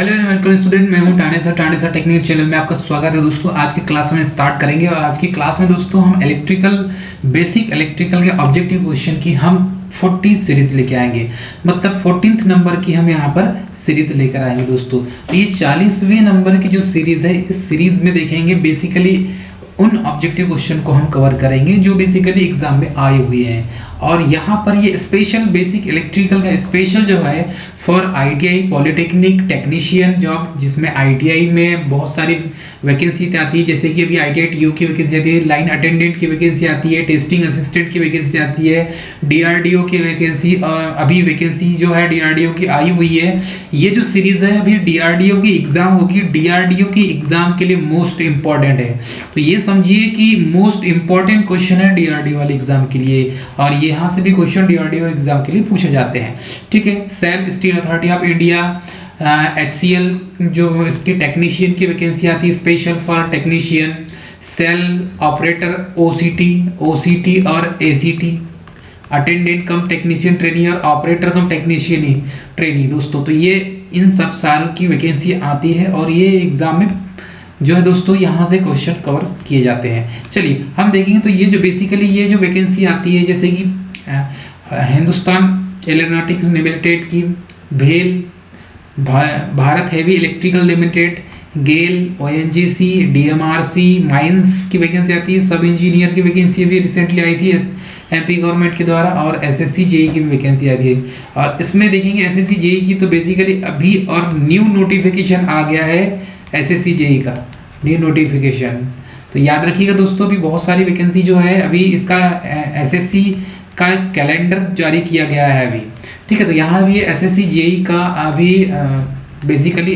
Hello and welcome student, मैं हूं टाणे sir technical channel में आपका स्वागत है दोस्तों। आज की क्लास में स्टार्ट करेंगे और आज की क्लास में दोस्तों हम बेसिक इलेक्ट्रिकल के ऑब्जेक्टिव क्वेश्चन की हम 40 सीरीज लेके आएंगे। मतलब 14th नंबर की हम यहाँ पर सीरीज लेकर आएंगे दोस्तों। तो ये 40वें नंबर की जो सीरीज है, इस सीरीज में देखेंगे बेसिकली उन ऑब्जेक्टिव क्वेश्चन को हम कवर करेंगे जो बेसिकली एग्जाम में आए हुए हैं। और यहाँ पर ये स्पेशल बेसिक इलेक्ट्रिकल का स्पेशल जो है for ITI polytechnic technician job, जिसमें आईटीआई में बहुत सारी वैकेंसी आती है। जैसे कि अभी आईटीआई टीओ की वैकेंसी आती है, लाइन अटेंडेंट की वैकेंसी आती है, टेस्टिंग असिस्टेंट की वैकेंसी आती है, डीआरडीओ की वैकेंसी, और अभी वैकेंसी जो है डीआरडीओ की आई हुई है। ये जो सीरीज है अभी डीआरडीओ की एग्जाम होगी, डीआरडीओ की एग्जाम के लिए मोस्ट इंपॉर्टेंट है। तो ये समझिए कि मोस्ट इंपॉर्टेंट क्वेश्चन है डीआरडीओ वाले एग्जाम के लिए, और यहाँ से भी क्वेश्चन डीआरडीओ एग्जाम के लिए पूछे जाते हैं। ठीक है, SAIL steel authority of India, HCL जो इसकी टेक्नीशियन की वैकेंसी आती है, special for technician, SAIL operator, OCT और ACT, attendant cum technician trainee और ऑपरेटर कम टेक्नीशियन ट्रेनी दोस्तों। तो ये इन सब साल की वैकेंसी आती है और ये एग्जाम में जो है दोस्तों यहाँ से क्वेश्चन कवर किए जाते हैं। चलिए हम देखेंगे। तो ये जो बेसिकली ये जो वैकेंसी आती है, जैसे कि हिंदुस्तान एरोनॉटिक्स लिमिटेड की, भेल, भारत हेवी इलेक्ट्रिकल लिमिटेड, गेल, ONGC, DMRC, माइंस की वैकेंसी आती है। सब इंजीनियर की वैकेंसी भी रिसेंटली आई थी MP गवर्नमेंट के द्वारा, और SSC JEE की वैकेंसी आ रही है। और इसमें देखेंगे SSC JEE की तो बेसिकली अभी और न्यू नोटिफिकेशन आ गया है SSC JEE का न्यू नोटिफिकेशन। तो याद रखिएगा दोस्तों, अभी बहुत सारी वैकेंसी जो है अभी इसका SSC का कैलेंडर जारी किया गया है अभी। ठीक है, तो यहाँ भी SSC JEE का अभी बेसिकली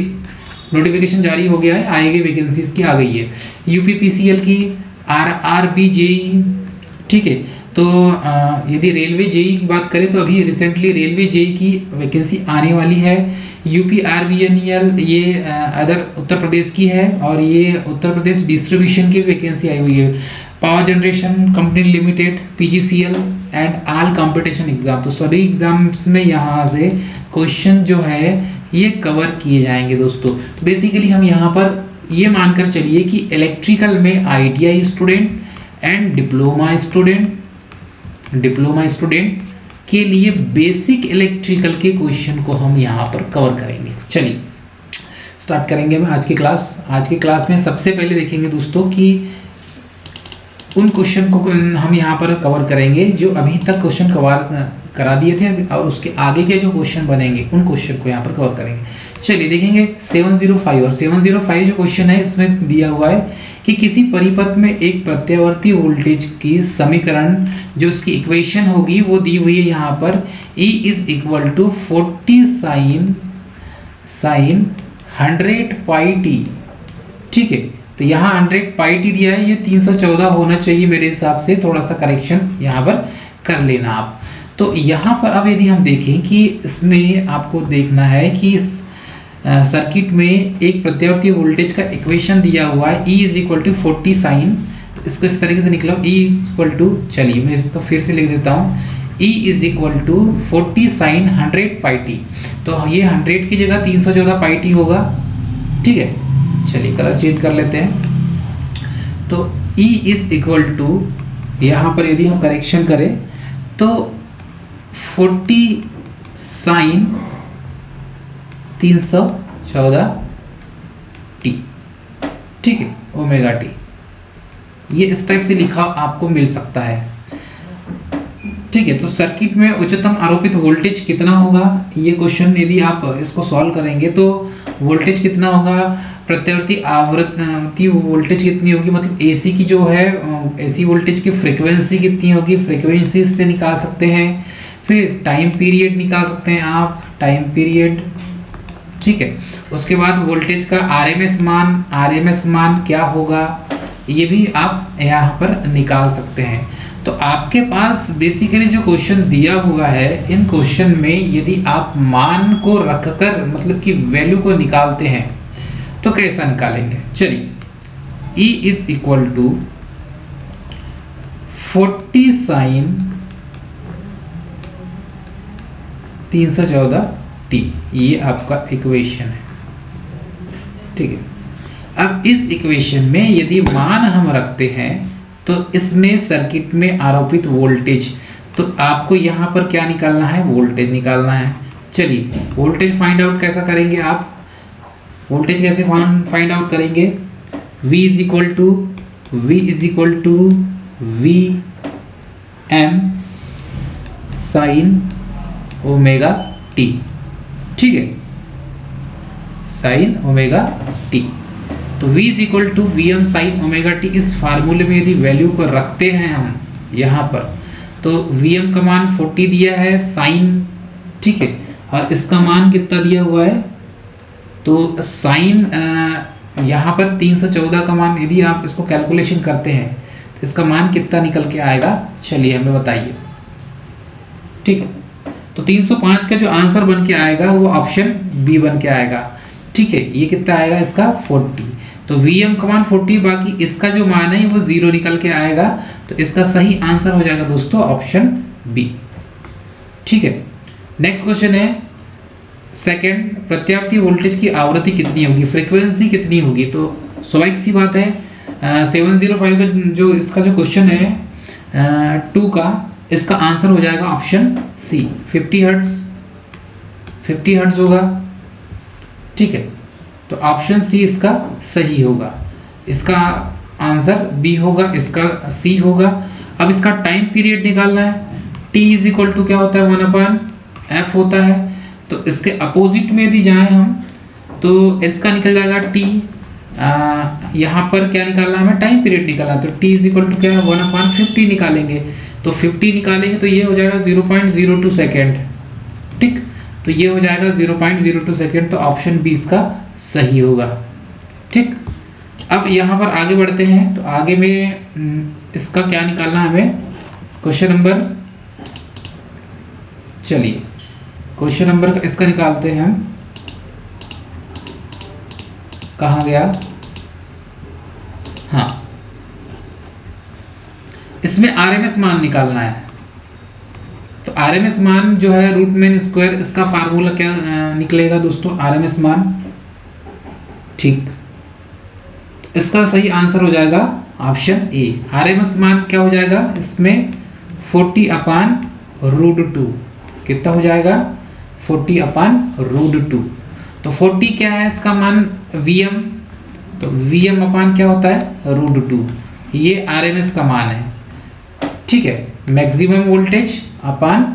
नोटिफिकेशन जारी हो गया है, आएगी वैकेंसी इसकी आ गई है। UPPCL की, RRB JEE। ठीक है, तो यदि रेलवे JEE की बात करें तो अभी रिसेंटली रेलवे JEE की वैकेंसी आने वाली है। UPRVNEL ये अदर उत्तर प्रदेश की है, और ये उत्तर प्रदेश डिस्ट्रीब्यूशन की वैकेंसी आई हुई है। Power generation company limited, PGCL and all competition exam. तो सभी एग्जाम्स में यहाँ से क्वेश्चन जो है ये कवर किए जाएंगे दोस्तों। तो बेसिकली हम यहाँ पर ये मानकर चलिए कि इलेक्ट्रिकल में ITI student and diploma student के लिए बेसिक इलेक्ट्रिकल के क्वेश्चन को हम यहाँ पर कवर करेंगे। चलिए स्टार्ट करेंगे हम आज की क्लास। आज की क्लास में सबसे पहले देखेंगे दोस्तों कि उन क्वेश्चन को हम यहाँ पर कवर करेंगे जो अभी तक क्वेश्चन करा दिए थे, और उसके आगे के जो क्वेश्चन बनेंगे उन क्वेश्चन को यहाँ पर कवर करेंगे। चलिए देखेंगे 705 और 705 जो क्वेश्चन है इसमें दिया हुआ है कि किसी परिपथ में एक प्रत्यावर्ती वोल्टेज की समीकरण जो उसकी इक्वेशन होगी वो दी हुई है यहाँ पर। E is equal to 40 sine 100 pi t. ठीक है, तो यहाँ 100 पाई टी दिया है, ये 314 होना चाहिए मेरे हिसाब से। थोड़ा सा करेक्शन यहाँ पर कर लेना आप। तो यहाँ पर अब यदि हम देखें कि इसमें आपको देखना है कि सर्किट में एक प्रत्यावर्ती वोल्टेज का इक्वेशन दिया हुआ है, E is equal to 40 sine, इसको इस तरीके से निकला E इज इक्वल टू, चलिए मैं इसको फिर से लिख देता हूँ, E is equal to 40 sine 100 pi t. तो ये 100 की जगह 314 पाई टी होगा। ठीक है, चलिए कलर चेंज कर लेते हैं। तो E इज इक्वल टू, यहाँ पर यदि हम करेक्शन करें तो 40 साइन 314 टी। ठीक है, ओमेगा टी, ये इस टाइप से लिखा आपको मिल सकता है। ठीक है, तो सर्किट में उच्चतम आरोपित वोल्टेज कितना होगा, ये क्वेश्चन यदि आप इसको सॉल्व करेंगे तो वोल्टेज कितना होगा, प्रत्यावर्ती आवृत्ति वोल्टेज कितनी होगी, मतलब AC की जो है AC वोल्टेज की फ्रीक्वेंसी कितनी होगी, फ्रीक्वेंसी से निकाल सकते हैं। फिर टाइम पीरियड निकाल सकते हैं आप, टाइम पीरियड। ठीक है, उसके बाद वोल्टेज का RMS मान क्या होगा, ये भी आप यहाँ पर निकाल सकते हैं। तो आपके पास बेसिकली जो क्वेश्चन दिया हुआ है, इन क्वेश्चन में यदि आप मान को रखकर मतलब कि वैल्यू को निकालते हैं तो कैसा निकालेंगे। चलिए, E is equal to 40 sine 314 t, ये आपका इक्वेशन है। ठीक है। अब इस इक्वेशन में यदि मान हम रखते हैं तो इसमें सर्किट में आरोपित वोल्टेज, तो आपको यहाँ पर क्या निकालना है, वोल्टेज निकालना है। चलिए वोल्टेज फाइंड आउट कैसा करेंगे आप, वोल्टेज कैसे फाइंड आउट करेंगे, V is equal to v m sine omega t, ठीक है, साइन ओमेगा टी। तो V is equal to v m sine omega t, इस फार्मूले में यदि वैल्यू को रखते हैं हम यहाँ पर, तो वी एम का मान 40 दिया है साइन, ठीक है, और इसका मान कितना दिया हुआ है, तो साइन यहाँ पर 314 का मान, यदि आप इसको कैलकुलेशन करते हैं तो इसका मान कितना निकल के आएगा, चलिए हमें बताइए, ठीक है। तो 305 का जो आंसर बन के आएगा वो ऑप्शन बी बन के आएगा, ठीक है। ये कितना आएगा इसका 40, तो Vm का मान 40, बाकी इसका जो मान है वो 0 निकल के आएगा, तो इसका सही आंसर हो जाएगा दोस्तों ऑप्शन बी, ठीक है। नेक्स्ट क्वेश्चन है सेकंड, प्रत्यावर्ती वोल्टेज की आवृत्ति कितनी होगी, फ्रीक्वेंसी कितनी होगी, तो स्वाभाविक सी बात है 705 का जो इसका जो क्वेश्चन है 2 का, इसका आंसर हो जाएगा ऑप्शन सी 50 हर्ट्ज होगा, ठीक है। तो ऑप्शन सी इसका सही होगा, इसका आंसर बी होगा, इसका सी होगा। अब इसका टाइम पीरियड निकालना है, t इज इक्वल टू क्या होता है 1/f होता है, तो इसके अपोजिट में यदि जाएं हम तो इसका निकल जाएगा t, यहाँ पर क्या निकालना है हमें, टाइम पीरियड निकालना, तो t इज इक्वल टू क्या 1/50 निकालेंगे, तो 50 निकालेंगे तो ये हो जाएगा 0.02 सेकेंड, ठीक, तो ये हो जाएगा 0.02 सेकेंड, तो ऑप्शन बी इसका सही होगा, ठीक। अब यहाँ पर आगे बढ़ते हैं, तो आगे में इसका क्या निकालना है हमें, क्वेश्चन नंबर, चलिए क्वेश्चन नंबर इसका निकालते हैं हम, कहाँ गया, हाँ, इसमें आरएमएस मान निकालना है। तो आरएमएस मान जो है रूट मीन स्क्वायर, इसका फार्मूला क्या निकलेगा दोस्तों, आरएमएस मान, ठीक, इसका सही आंसर हो जाएगा ऑप्शन ए। आरएमएस मान क्या हो जाएगा इसमें 40/√2, कितना हो जाएगा 40/√2, तो 40 क्या है इसका मान Vm, तो Vm अपान क्या होता है √2, ये आरएमएस का मान है, ठीक है। मैक्सिमम वोल्टेज अपान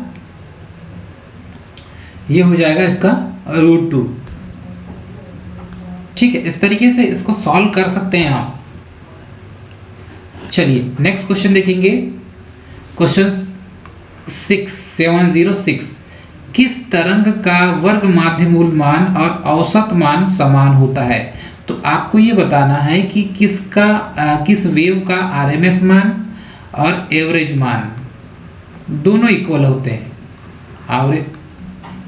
ये हो जाएगा इसका √2, ठीक है। इस तरीके से इसको सॉल्व कर सकते हैं आप। चलिए नेक्स्ट क्वेश्चन देखेंगे, क्वेश्चन 706, किस तरंग का वर्ग माध्य मूल मान और औसत मान समान होता है, तो आपको ये बताना है कि किस वेव का आरएमएस मान और एवरेज मान दोनों इक्वल होते हैं,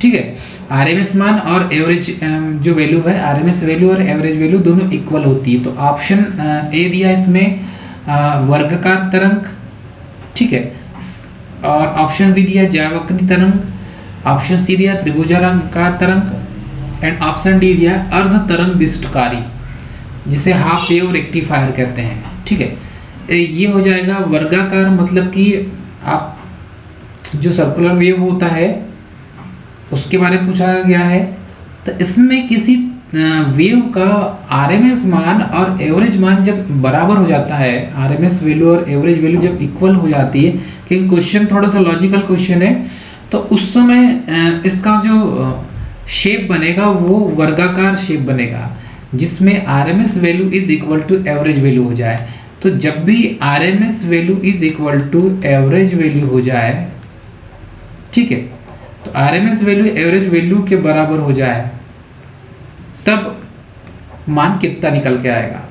ठीक है। आरएमएस मान और एवरेज जो वैल्यू है, आरएमएस वैल्यू और एवरेज वैल्यू दोनों इक्वल होती है, तो ऑप्शन ए दिया इसमें वर्गाकार तरंग, ठीक है, और ऑप्शन बी दिया ज्यावक्री तरंग, ऑप्शन सी दिया त्रिभुजाकार तरंग, एंड ऑप्शन डी दिया अर्ध तरंग दिष्टकारी, जिसे हाफ वेव रेक्टिफायर कहते हैं, ठीक है। ये हो जाएगा वर्गाकार, मतलब कि आप जो सर्कुलर वेव होता है उसके बारे में पूछा गया है, तो इसमें किसी वेव का आरएमएस मान और एवरेज मान जब बराबर हो जाता है, आरएमएस वैल्यू और एवरेज वैल्यू जब इक्वल हो जाती है, क्योंकि क्वेश्चन थोड़ा सा लॉजिकल क्वेश्चन है, तो उस समय इसका जो शेप बनेगा वो वर्गाकार शेप बनेगा, जिसमें RMS value is equal to average value हो जाए। तो जब भी RMS value is equal to average value हो जाए, ठीक है, तो आरएमएस वैल्यू एवरेज वैल्यू के बराबर हो जाए, तब मान कितना निकल के आएगा,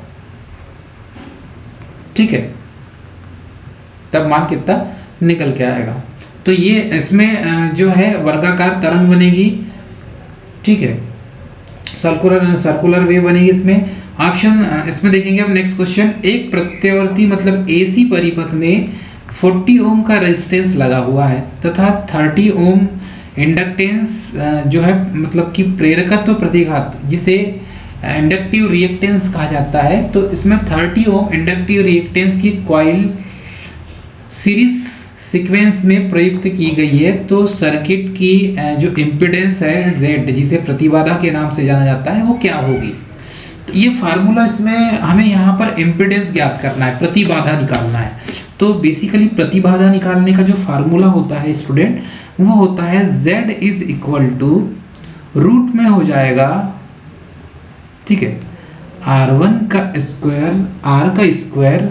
ठीक है, तब मान कितना निकल के आएगा। तो ये इसमें जो है वर्गाकार तरंग बनेगी, ठीक है, सर्कुलर वेव बनेगी इसमें। ऑप्शन इसमें देखेंगे अब नेक्स्ट क्वेश्चन, एक प्रत्यावर्ती मतलब एसी परिपथ में 40 ओम का रेजिस्टेंस लगा हुआ है तथा 30 ओम इंडक्टेंस जो है, मतलब कि प्रेरकत्व प्रतिघात, जिसे इंडक्टिव रिएक्टेंस कहा जाता है। तो इसमें 30 ओम इंडक्टिव रिएक्टेंस की कॉइल सीरीज सीक्वेंस में प्रयुक्त की गई है। तो सर्किट की जो इम्पीडेंस है Z, जिसे प्रतिबाधा के नाम से जाना जाता है, वो क्या होगी। तो ये फार्मूला, इसमें हमें यहाँ पर इम्पीडेंस ज्ञात करना है, प्रतिबाधा निकालना है। तो बेसिकली प्रतिबाधा निकालने का जो फार्मूला होता है स्टूडेंट, वो होता है Z is equal to root में हो जाएगा, ठीक है, R1 का स्क्वायर, R का स्क्वायर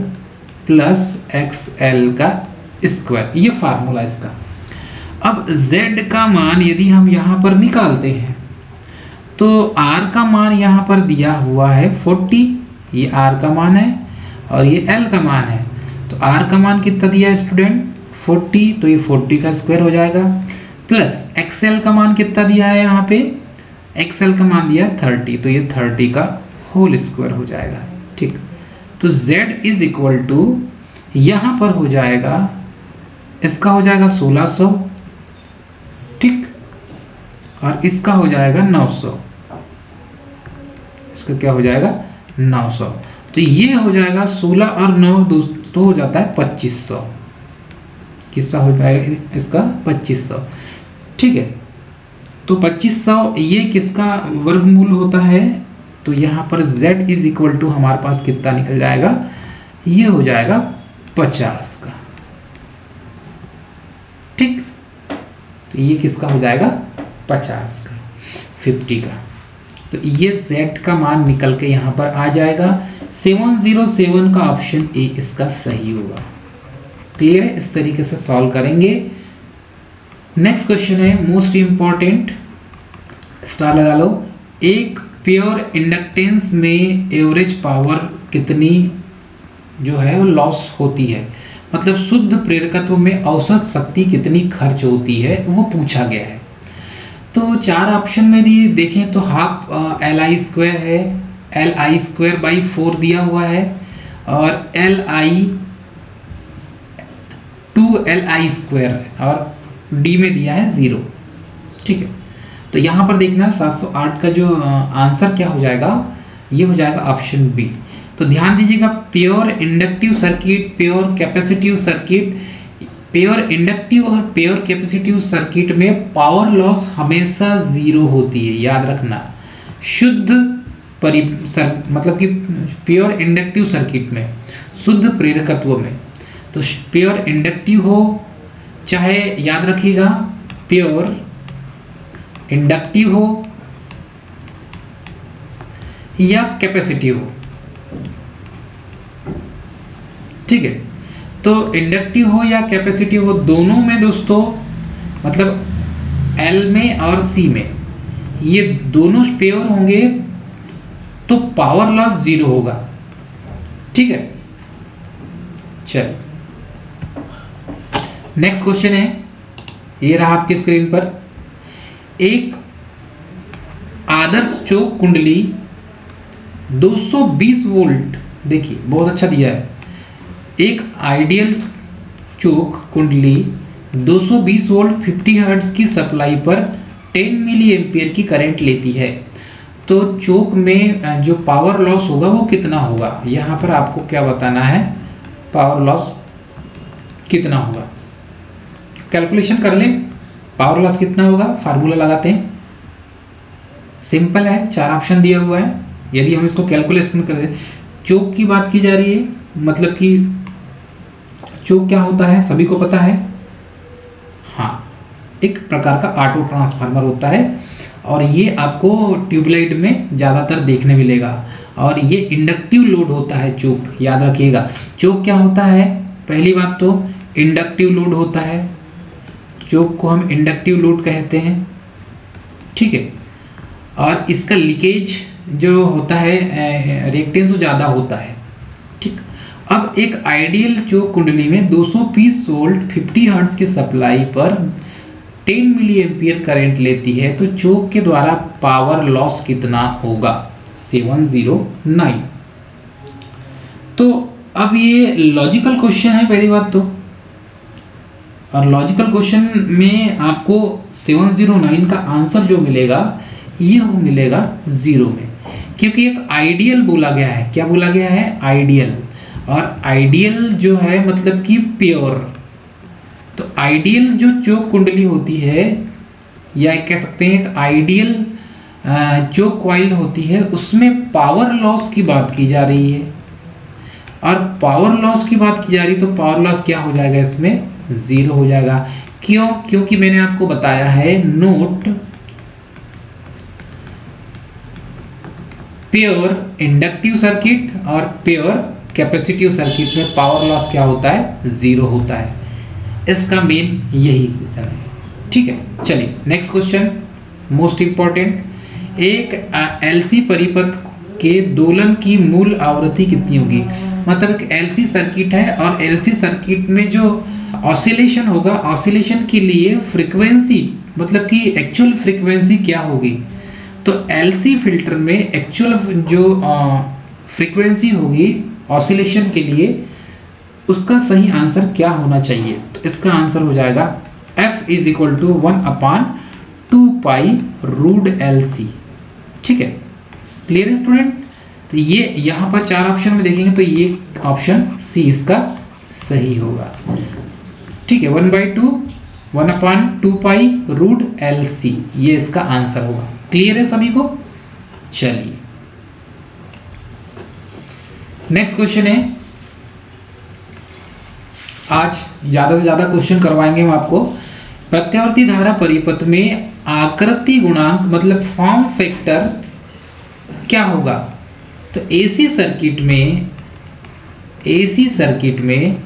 प्लस XL का स्क्वायर, ये फार्मूला इसका। अब Z का मान यदि हम यहाँ पर निकालते हैं तो R का मान यहाँ पर दिया हुआ है 40, ये R का मान है और ये L का मान है। तो R का मान कितना दिया है स्टूडेंट 40, तो ये 40 का स्क्वायर हो जाएगा, प्लस XL का मान कितना दिया है यहाँ पे, XL का मान दिया है 30, तो ये 30 का होल स्क्वायर हो जाएगा। ठीक, तो Z इज इक्वल टू यहाँ पर हो जाएगा, इसका हो जाएगा 1600, ठीक, और इसका हो जाएगा 900, इसका क्या हो जाएगा 900। तो ये हो जाएगा 16 और 9 तो हो जाता है 2500, किसका हो जाएगा इसका 2500, ठीक है। तो 2500 ये किसका वर्गमूल होता है, तो यहाँ पर Z इज इक्वल टू हमारे पास कितना निकल जाएगा, ये हो जाएगा 50 का, ठीक। तो ये किसका हो जाएगा 50 का, 50 का। तो ये Z का मान निकल के यहाँ पर आ जाएगा 707 का ऑप्शन ए इसका सही होगा। क्लियर है, इस तरीके से सॉल्व करेंगे। नेक्स्ट क्वेश्चन है मोस्ट इंपॉर्टेंट, स्टार लगा लो। एक प्योर इंडक्टेंस में एवरेज पावर कितनी जो है वो लॉस होती है, मतलब शुद्ध प्रेरकत्व में औसत शक्ति कितनी खर्च होती है, वो पूछा गया है। तो 4 ऑप्शन में दिए देखें तो हाफ LI स्क्वायर है, LI स्क्वायर बाई 4 दिया हुआ है, और LI 2LI स्क्वायर है, और डी में दिया है 0, ठीक है। तो यहाँ पर देखना 708 का जो आंसर क्या हो जाएगा, ये हो जाएगा ऑप्शन बी। तो ध्यान दीजिएगा, pure inductive circuit, pure capacitive circuit, pure inductive और प्योर कैपेसिटिव सर्किट में पावर लॉस हमेशा 0 होती है, याद रखना। शुद्ध मतलब कि प्योर इंडक्टिव सर्किट में, शुद्ध प्रेरकत्व में, तो प्योर इंडक्टिव हो चाहे, याद रखिएगा, प्योर इंडक्टिव हो या कैपेसिटिव हो, ठीक है। तो इंडक्टिव हो या कैपेसिटिव हो, दोनों में दोस्तों, मतलब L में और C में, ये दोनों प्योर होंगे तो पावर लॉस 0 होगा, ठीक है। चल नेक्स्ट क्वेश्चन है, ये रहा आपके स्क्रीन पर। एक आदर्श चोक कुंडली 220 वोल्ट, देखिए बहुत अच्छा दिया है। एक आइडियल चोक कुंडली 220 वोल्ट 50 हर्ट्ज की सप्लाई पर 10 मिली एम्पियर की करंट लेती है। तो चोक में जो पावर लॉस होगा वो कितना होगा, यहाँ पर आपको क्या बताना है, पावर लॉस कितना होगा। कैलकुलेशन कर लें, पावर लॉस कितना होगा, फार्मूला लगाते हैं, सिंपल है, 4 ऑप्शन दिया हुआ है। यदि हम इसको कैलकुलेशन कर दें, चोक की बात की जा रही है, मतलब कि चोक क्या होता है सभी को पता है, हाँ, एक प्रकार का ऑटो ट्रांसफार्मर होता है, और ये आपको ट्यूबलाइट में ज़्यादातर देखने मिलेगा। और ये इंडक्टिव लोड होता है चोक, याद रखिएगा। चोक क्या होता है, पहली बात तो इंडक्टिव लोड होता है, चोक को हम इंडक्टिव लोड कहते हैं, ठीक है। और इसका लीकेज जो होता है रिएक्टेंस ज़्यादा होता है, ठीक। अब एक आइडियल चोक कुंडली में 220 वोल्ट 50 हर्ट्ज के सप्लाई पर 10 मिली एम्पियर करंट लेती है, तो चोक के द्वारा पावर लॉस कितना होगा, 709। तो अब ये लॉजिकल क्वेश्चन है पहली बात तो, और लॉजिकल क्वेश्चन में आपको 709 का आंसर जो मिलेगा ये वो मिलेगा 0 में, क्योंकि एक आइडियल बोला गया है। क्या बोला गया है? आइडियल। और आइडियल जो है मतलब कि प्योर। तो आइडियल जो कुंडली होती है, या कह सकते हैं एक आइडियल जो कॉइल होती है, उसमें पावर लॉस की बात की जा रही है। और पावर लॉस की बात की जा रही, तो पावर लॉस क्या हो जाएगा? इसमें 0 हो जाएगा। क्यों? क्योंकि मैंने आपको बताया है नोट प्योर इंडक्टिव सर्किट और प्योर कैपेसिटिव सर्किट में पावर लॉस क्या होता है? 0 होता है। इसका मेन यही रीजन है। ठीक है, चलिए नेक्स्ट क्वेश्चन, मोस्ट इंपॉर्टेंट। एक एलसी परिपथ के दोलन की मूल आवृत्ति कितनी होगी? मतलब एक एलसी सर्किट है और एलसी सर्किट में जो ऑसिलेशन होगा, ऑसिलेशन के लिए फ्रीक्वेंसी मतलब कि एक्चुअल फ्रीक्वेंसी क्या होगी? तो एलसी फिल्टर में एक्चुअल जो फ्रीक्वेंसी होगी ऑसिलेशन के लिए, उसका सही आंसर क्या होना चाहिए? तो इसका आंसर हो जाएगा F is equal to 1/2π√LC। ठीक है, क्लियर है स्टूडेंट? तो ये यहाँ पर 4 ऑप्शन में देखेंगे तो ये ऑप्शन सी इसका सही होगा। ठीक है, 1/2π√LC ये इसका आंसर होगा। क्लियर है सभी को? चलिए नेक्स्ट क्वेश्चन है। आज ज्यादा से ज्यादा क्वेश्चन करवाएंगे हम आपको। प्रत्यावर्ती धारा परिपथ में आकृति गुणांक मतलब फॉर्म फैक्टर क्या होगा? तो एसी सर्किट में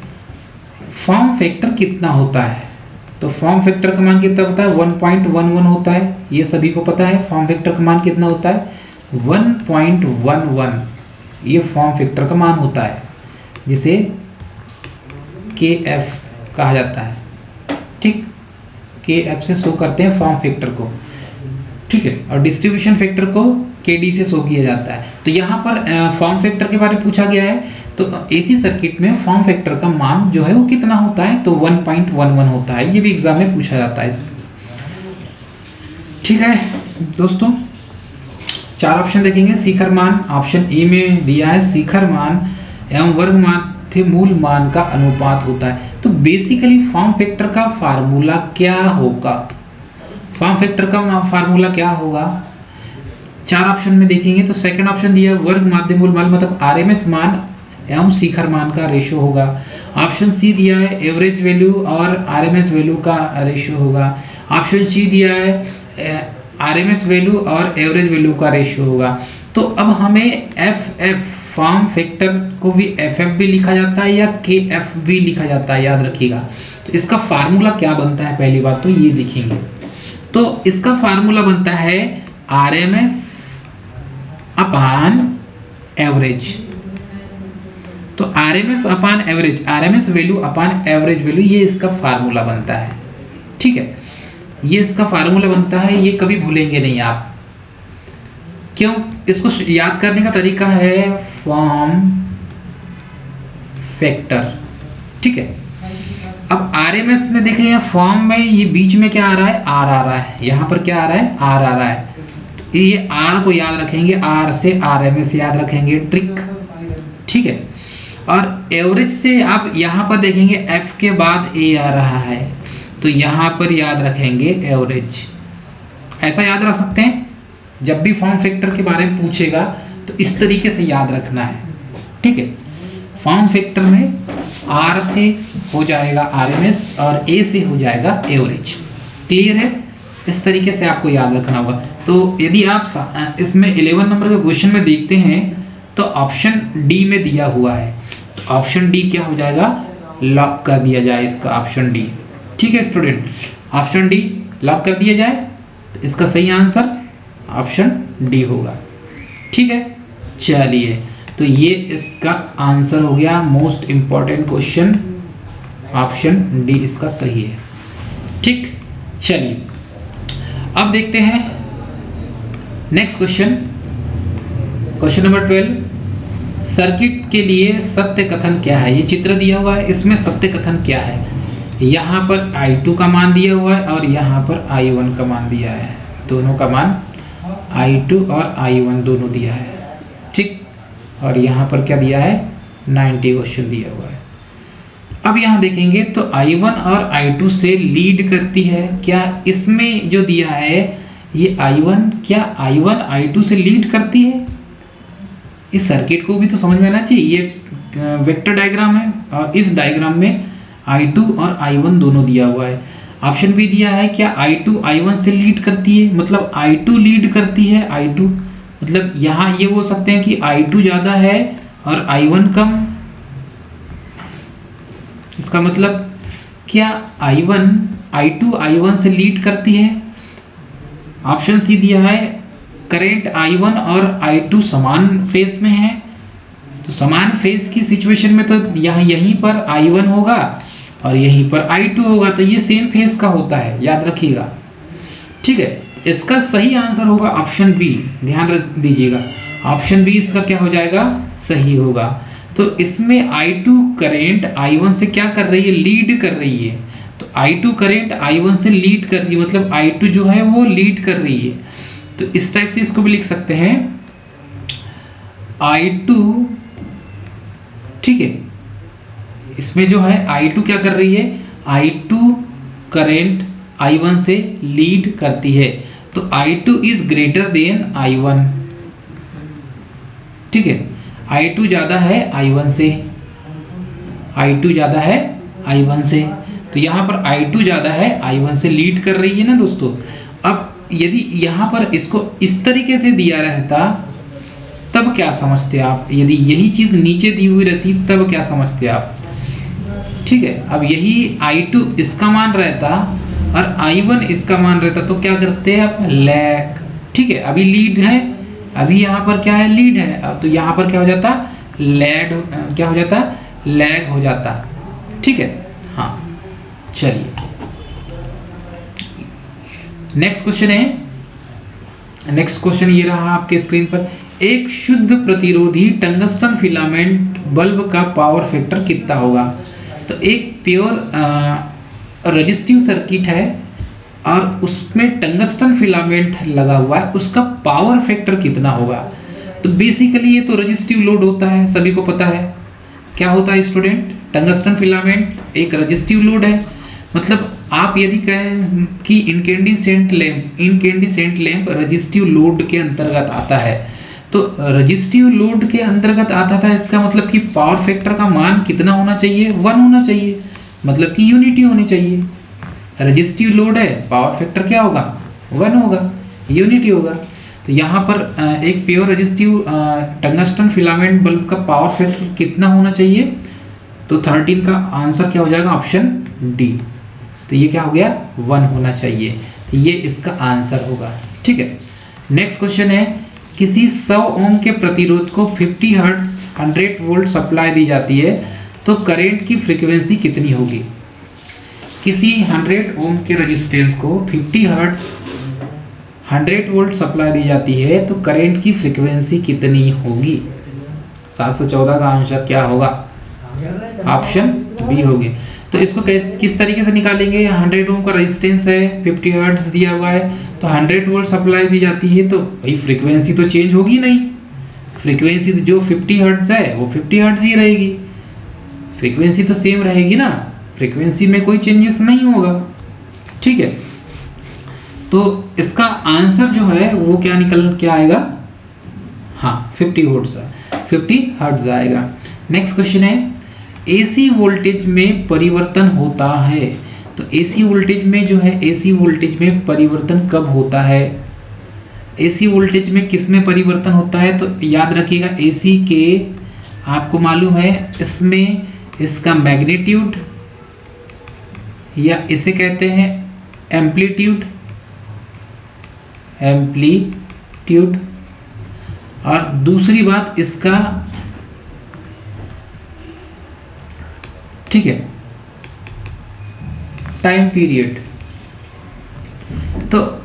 फॉर्म फैक्टर कितना होता है? तो फॉर्म फैक्टर का मान कितना होता है? 1.11 होता है। ये सभी को पता है फॉर्म फैक्टर का मान कितना होता है? 1.11 ये फॉर्म फैक्टर का मान होता है, जिसे KF कहा जाता है। ठीक, KF से शो करते हैं फॉर्म फैक्टर को। ठीक है, और डिस्ट्रीब्यूशन फैक्टर को KD से शो किया जाता है। तो यहाँ पर फॉर्म फैक्टर के बारे में पूछा गया है। तो एसी सर्किट में फॉर्म फैक्टर का मान जो है वो कितना होता है? तो 1.11 होता है। ये भी एग्जाम में पूछा जाता है। ठीक है दोस्तों, 4 ऑप्शन देखेंगे। शिखर मान ऑप्शन ए में दिया है, शिखर मान एवं वर्ग मान थे मूल मान का अनुपात होता है। तो बेसिकली फॉर्म फैक्टर का फार्मूला क्या होगा? फॉर्म फैक्टर का फार्मूला क्या होगा? 4 ऑप्शन में देखेंगे तो सेकंड ऑप्शन दिया वर्ग माध्य मूल मान मतलब आरएमएस मान एवं शिखर मान का रेशियो होगा। ऑप्शन सी दिया है एवरेज वैल्यू और आरएमएस वैल्यू का रेशियो होगा। ऑप्शन सी दिया है आरएमएस वैल्यू और एवरेज वैल्यू का रेशियो होगा। तो अब हमें एफ फॉर्म फैक्टर को भी एफएफ भी लिखा जाता है या केएफ भी लिखा जाता है, याद रखिएगा। तो इसका फार्मूला क्या बनता है? पहली बात तो ये लिखेंगे। तो इसका फार्मूला बनता है आरएमएस अपान एवरेज। तो आरएमएस अपान एवरेज, आरएमएस वैल्यू अपान एवरेज वैल्यू, ये इसका फार्मूला बनता है। ठीक है, ये इसका फार्मूला बनता है, ये कभी भूलेंगे नहीं आप। क्यों? इसको याद करने का तरीका है फॉर्म फैक्टर। ठीक है, अब आरएमएस में देखें या फॉर्म में ये बीच में क्या आ रहा है? आर आ रहा है। यहाँ पर क्या आ रहा है? आर आ रहा है। तो ये आर को याद रखेंगे, आर से आरएमएस याद रखेंगे, ट्रिक। ठीक है, और एवरेज से आप यहाँ पर देखेंगे एफ के बाद ए आ रहा है, तो यहाँ पर याद रखेंगे एवरेज। ऐसा याद रख सकते हैं। जब भी फॉर्म फैक्टर के बारे में पूछेगा तो इस तरीके से याद रखना है। ठीक है, फॉर्म फैक्टर में आर से हो जाएगा आरएमएस और ए से हो जाएगा एवरेज। क्लियर है? इस तरीके से आपको याद रखना होगा। तो यदि आप इसमें 11 नंबर के क्वेश्चन में देखते हैं तो ऑप्शन डी में दिया हुआ है। ऑप्शन डी क्या हो जाएगा? लॉक कर दिया जाए इसका ऑप्शन डी। ठीक है स्टूडेंट, ऑप्शन डी लॉक कर दिया जाए तो इसका सही आंसर ऑप्शन डी होगा। ठीक है, चलिए तो ये इसका आंसर हो गया। Most important question option D इसका सही है। ठीक, चलिए अब देखते हैं next question, question number 12। Circuit के लिए सत्य कथन क्या है? ये चित्र दिया हुआ है, इसमें सत्य कथन क्या है? यहाँ पर I2 का मान दिया हुआ है और यहाँ पर I1 का मान दिया है। दोनों का मान I2 और I1 दोनों दिया है। और यहाँ पर क्या दिया है 90 क्वेश्चन दिया हुआ है। अब यहाँ देखेंगे तो I1 और I2 से लीड करती है क्या, इसमें जो दिया है ये I1 क्या I1 I2 से लीड करती है? इस सर्किट को भी तो समझ में आना चाहिए। ये वेक्टर डायग्राम है और इस डायग्राम में I2 और I1 दोनों दिया हुआ है। ऑप्शन भी दिया है क्या I2 I1 से लीड करती है, मतलब I2 लीड करती है। I2 मतलब यहाँ ये बोल सकते हैं कि I2 ज़्यादा है और I1 कम। इसका मतलब क्या I2 I1 से लीड करती है। ऑप्शन सी दिया है करंट I1 और I2 समान फेज में है, तो समान फेज की सिचुएशन में तो यहाँ यहीं पर I1 होगा और यहीं पर I2 होगा, तो ये सेम फेज का होता है, याद रखिएगा। ठीक है, इसका सही आंसर होगा ऑप्शन बी, ध्यान रख दीजिएगा। ऑप्शन बी इसका क्या हो जाएगा, सही होगा। तो इसमें I2 करंट I1 से क्या कर रही है, लीड कर रही है। तो I2 करंट I1 से लीड कर रही है, मतलब I2 जो है वो लीड कर रही है। तो इस टाइप से इसको भी लिख सकते हैं I2, ठीक है। इसमें जो है I2 क्या कर रही है, I2 करंट I1 से लीड करती है, तो I2 is greater than I1, ठीक है। I2 ज़्यादा है I1 से, I2 ज़्यादा है I1 से, तो यहाँ पर I2 ज़्यादा है I1 से लीड कर रही है ना दोस्तों। अब यदि यहाँ पर इसको इस तरीके से दिया रहता तब क्या समझते आप, यदि यही चीज़ नीचे दी हुई रहती तब क्या समझते आप, ठीक है। अब यही I2 इसका मान रहता और I1 इसका मान रहता तो क्या करते हैं आप, लैग, ठीक है। अभी लीड है, अभी यहाँ पर क्या है, लीड है, अब तो यहाँ पर क्या हो जाता, क्या हो जाता, लैग हो जाता, ठीक है। हाँ चलिए नेक्स्ट क्वेश्चन है। नेक्स्ट क्वेश्चन ये रहा आपके स्क्रीन पर, एक शुद्ध प्रतिरोधी टंगस्टन फिलामेंट बल्ब का पावर फैक्टर कितना होगा। तो एक प्योर रेजिस्टिव सर्किट है और उसमें टंगस्टन फिलामेंट लगा हुआ है, उसका पावर फैक्टर कितना होगा। तो बेसिकली ये तो रेजिस्टिव लोड होता है, सभी को पता है क्या होता है स्टूडेंट, टंगस्टन फिलामेंट एक रेजिस्टिव लोड है। मतलब आप यदि कहें कि इनकेंडिसेंट लैंप रेजिस्टिव लोड के अंतर्गत आता है, तो रेजिस्टिव लोड के अंतर्गत आता था, इसका मतलब कि पावर फैक्टर का मान कितना होना चाहिए, 1 होना चाहिए, मतलब कि यूनिटी होनी चाहिए। रेजिस्टिव लोड है, पावर फैक्टर क्या होगा, 1 होगा, यूनिटी होगा। तो यहाँ पर एक pure resistive tungsten filament bulb का पावर फैक्टर कितना होना चाहिए, तो 13 का आंसर क्या हो जाएगा, ऑप्शन डी। तो ये क्या हो गया, 1 होना चाहिए, तो ये इसका आंसर होगा, ठीक है। नेक्स्ट क्वेश्चन है, किसी 100 ओम के प्रतिरोध को 50 हर्ट्ज 100 वोल्ट सप्लाई दी जाती है, तो करंट की फ्रीक्वेंसी कितनी होगी। किसी 100 ओम के रेजिस्टेंस को 50 हर्ट्ज 100 वोल्ट सप्लाई दी जाती है, तो करंट की फ्रीक्वेंसी कितनी होगी। 714 का आंसर क्या होगा, ऑप्शन बी होगी। तो इसको किस तरीके से निकालेंगे, 100 ओम का रेजिस्टेंस है, 50 हर्ट्ज दिया हुआ है, तो 100 वोल्ट सप्लाई दी जाती है, तो भाई फ्रीक्वेंसी तो चेंज होगी नहीं, फ्रीक्वेंसी जो 50 हर्ट्ज है वो 50 हर्ट्ज ही रहेगी, फ्रीक्वेंसी तो सेम रहेगी ना, फ्रीक्वेंसी में कोई चेंजेस नहीं होगा, ठीक है। तो इसका आंसर जो है वो क्या निकल के आएगा, हाँ 50 हर्ट्ज आएगा। नेक्स्ट क्वेश्चन है, एसी वोल्टेज में परिवर्तन होता है, तो एसी वोल्टेज में जो है, एसी वोल्टेज में परिवर्तन कब होता है, एसी वोल्टेज में किस में परिवर्तन होता है। तो याद रखिएगा एसी के आपको मालूम है, इसमें इसका मैग्नीट्यूड या इसे कहते हैं एम्पलीट्यूड, और दूसरी बात इसका, ठीक है, टाइम पीरियड। तो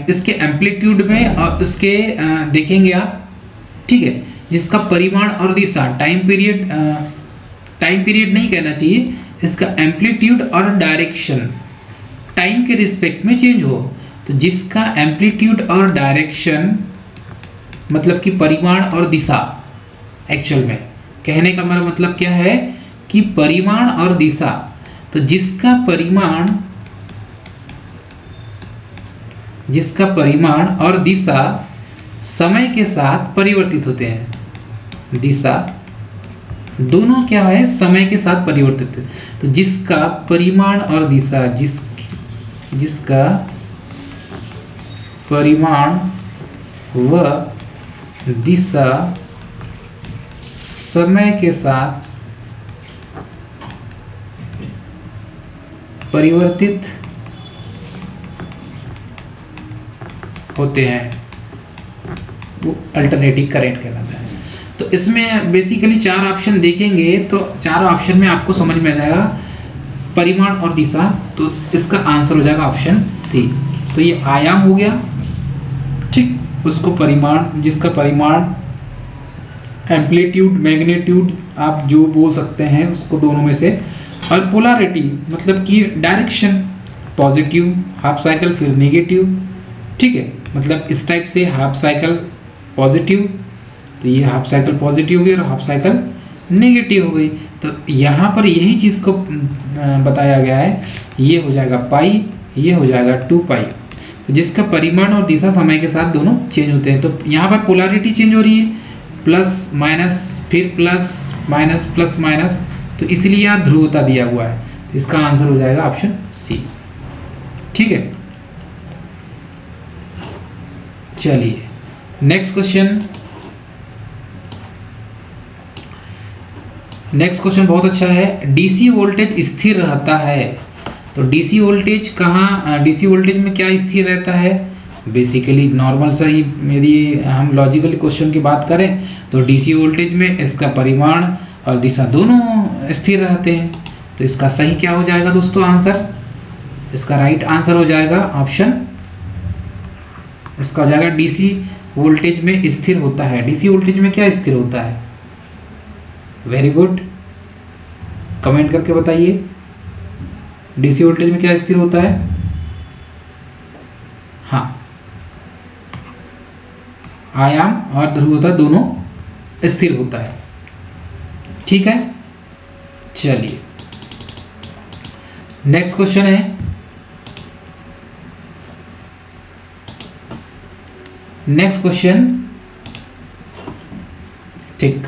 इसके एम्पलीट्यूड में और उसके देखेंगे आप, ठीक है, जिसका परिमाण और दिशा, टाइम पीरियड नहीं कहना चाहिए, इसका एम्पलीट्यूड और डायरेक्शन टाइम के रिस्पेक्ट में चेंज हो, तो जिसका एम्पलीट्यूड और डायरेक्शन मतलब कि परिमाण और दिशा एक्चुअल में। कहने का मतलब क्या है कि परिमाण और दिशा, तो जिसका परिमाण और दिशा समय के साथ परिवर्तित होते हैं, दिशा दोनों क्या है समय के साथ परिवर्तित है। तो जिसका परिमाण और दिशा, जिसका परिमाण व दिशा समय के साथ परिवर्तित होते हैं, वो अल्टरनेटिंग करंट कहलाता है। तो इसमें बेसिकली 4 ऑप्शन देखेंगे तो 4 ऑप्शन में आपको समझ में आ जाएगा परिमाण और दिशा, तो इसका आंसर हो जाएगा ऑप्शन सी। तो ये आयाम हो गया, ठीक। उसको परिमाण, जिसका परिमाण, एम्पलीट्यूड, मैग्नीट्यूड आप जो बोल सकते हैं उसको दोनों में से, और पोलैरिटी मतलब कि डायरेक्शन, पॉजिटिव हाफ साइकिल फिर नेगेटिव, ठीक है। मतलब इस टाइप से हाफ साइकिल पॉजिटिव, तो ये हाफ साइकिल पॉजिटिव हो गई और हाफ साइकिल नेगेटिव हो गई। तो यहाँ पर यही चीज़ को बताया गया है, ये हो जाएगा पाई, ये हो जाएगा 2 पाई। तो जिसका परिमाण और दिशा समय के साथ दोनों चेंज होते हैं। तो यहाँ पर पोलैरिटी चेंज हो रही है, प्लस माइनस फिर प्लस माइनस प्लस माइनस, तो इसलिए यहाँ ध्रुवता दिया हुआ है। तो इसका आंसर हो जाएगा ऑप्शन सी, ठीक है। चलिए नेक्स्ट क्वेश्चन बहुत अच्छा है। डीसी वोल्टेज स्थिर रहता है, तो डीसी वोल्टेज कहाँ, डीसी वोल्टेज में क्या स्थिर रहता है? बेसिकली नॉर्मल सा ही, यदि हम लॉजिकल क्वेश्चन की बात करें तो डीसी वोल्टेज में इसका परिमाण और दिशा दोनों स्थिर रहते हैं। तो इसका सही क्या हो जाएगा दोस्तों आंसर? इसका राइट आंसर हो जाएगा ऑप्शन, इसका हो जाएगा डीसी वोल्टेज में स्थिर होता है। डीसी वोल्टेज में क्या स्थिर होता है? वेरी गुड, कमेंट करके बताइए डीसी वोल्टेज में क्या स्थिर होता है। हाँ, आयाम और ध्रुवता दोनों स्थिर होता है, ठीक है। चलिए नेक्स्ट क्वेश्चन है, नेक्स्ट क्वेश्चन, ठीक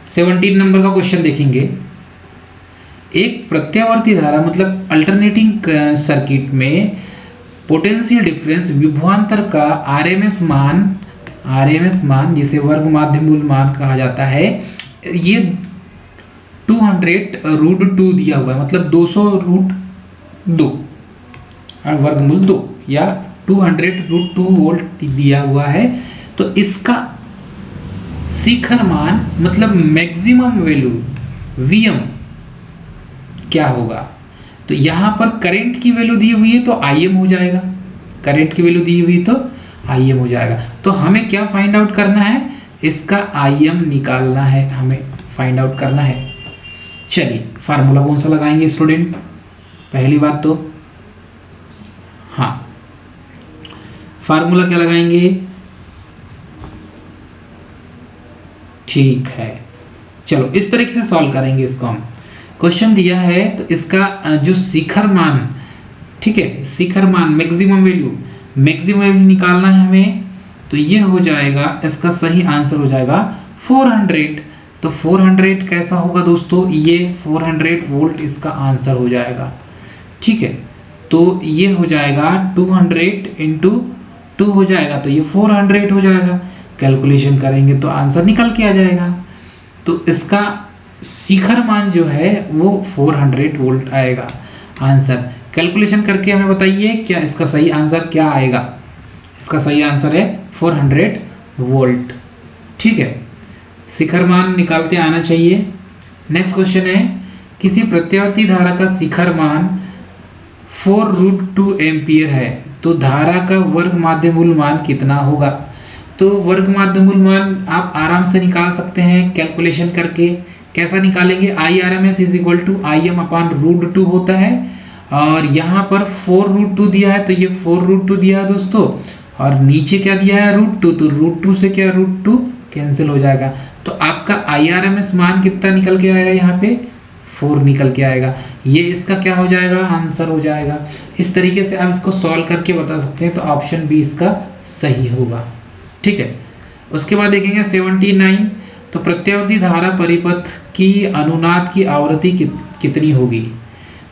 17 नंबर का क्वेश्चन देखेंगे। एक प्रत्यावर्ती धारा मतलब अल्टरनेटिंग सर्किट में पोटेंशियल डिफरेंस विभवांतर का आरएमएस मान जिसे वर्ग माध्य मूल मान कहा जाता है, ये 200√2 दिया हुआ है, मतलब 200√2 वर्गमूल 2 या 200√2 वोल्ट दिया हुआ है। तो इसका शिखर मान मतलब मैक्सिमम वैल्यू Vm क्या होगा? तो यहाँ पर करंट की वैल्यू दी हुई है तो Im हो जाएगा, करंट की वैल्यू दी हुई तो Im हो जाएगा। तो हमें क्या फाइंड आउट करना है? इसका Im निकालना है, हमें फाइंड आउट करना है। चलिए फार्मूला कौन सा लगाएंगे स्टूडेंट? पहली बात तो हाँ, फार्मूला क्या लगाएंगे? ठीक है, चलो इस तरीके से सॉल्व करेंगे इसको हम। क्वेश्चन दिया है तो इसका जो शिखर मान, ठीक है, शिखर मान मैक्सिमम वैल्यू निकालना है हमें। तो ये हो जाएगा, इसका सही आंसर हो जाएगा 400। तो 400 कैसा होगा दोस्तों? ये 400 वोल्ट इसका आंसर हो जाएगा, ठीक है। तो ये हो जाएगा 200 इंटू 2 हो जाएगा, तो ये 400 हो जाएगा। कैलकुलेशन करेंगे तो आंसर निकल के आ जाएगा। तो इसका शिखर मान जो है वो 400 वोल्ट आएगा आंसर। कैलकुलेशन करके हमें बताइए क्या इसका सही आंसर क्या आएगा? इसका सही आंसर है 400 वोल्ट, ठीक है। शिखर मान निकालते आना चाहिए। नेक्स्ट क्वेश्चन है, किसी प्रत्यावर्ती धारा का शिखर मान 4√2 एम्पियर है, तो धारा का वर्ग माध्य मूल मान कितना होगा? तो वर्ग माध्य मूल मान आप आराम से निकाल सकते हैं कैलकुलेशन करके। कैसा निकालेंगे? IRMS = Im/√2 होता है, और यहाँ पर 4√2 दिया है तो ये 4√2 दिया है दोस्तों, और नीचे क्या दिया है? √2, तो √2 से क्या √2 कैंसिल हो जाएगा। तो आपका IRMS मान कितना निकल के आएगा यहाँ पे 4 निकल के आएगा। ये इसका क्या हो जाएगा आंसर हो जाएगा। इस तरीके से आप इसको सॉल्व करके बता सकते हैं। तो ऑप्शन बी इसका सही होगा। ठीक है, उसके बाद देखेंगे 79। तो प्रत्यावर्ती धारा परिपथ की अनुनाद की आवृत्ति कितनी होगी।